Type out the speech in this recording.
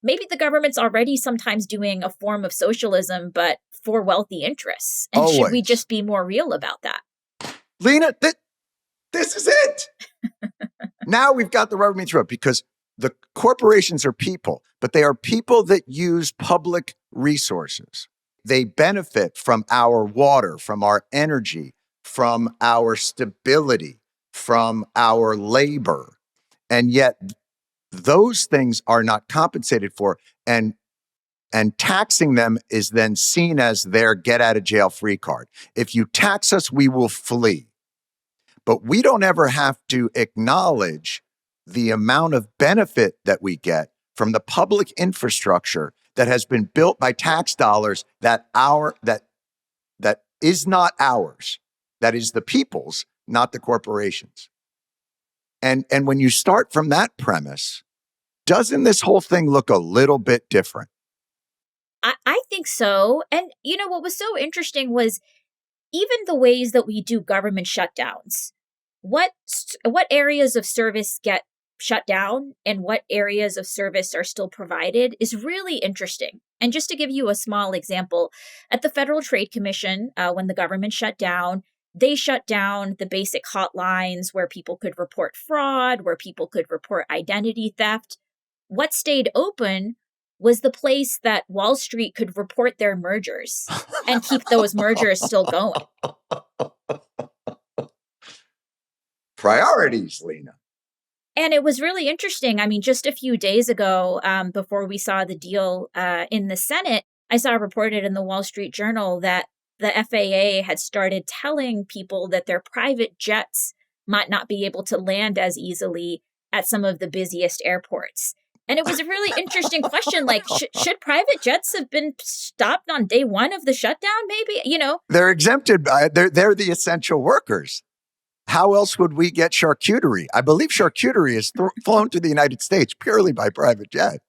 maybe the government's already sometimes doing a form of socialism, but for wealthy interests. And should we Always. just be more real about that? Lina, this is it. Now we've got the rubber meets the road, because the corporations are people, but they are people that use public resources. They benefit from our water, from our energy, from our stability, from our labor. And yet those things are not compensated for. And taxing them is then seen as their get out of jail free card. If you tax us, we will flee. But we don't ever have to acknowledge the amount of benefit that we get from the public infrastructure that has been built by tax dollars that is not ours, that is the people's, not the corporations. And when you start from that premise, doesn't this whole thing look a little bit different? I think so. And, what was so interesting was even the ways that we do government shutdowns. What areas of service get shut down and what areas of service are still provided is really interesting. And just to give you a small example, at the Federal Trade Commission, when the government shut down, they shut down the basic hotlines where people could report fraud, where people could report identity theft. What stayed open was the place that Wall Street could report their mergers and keep those mergers still going. Priorities, Lina. And it was really interesting. I mean, just a few days ago, before we saw the deal in the Senate, I saw reported in the Wall Street Journal that the FAA had started telling people that their private jets might not be able to land as easily at some of the busiest airports. And it was a really interesting question, like, should private jets have been stopped on day one of the shutdown, maybe? They're exempted. They're the essential workers. How else would we get charcuterie? I believe charcuterie is flown to the United States purely by private jet.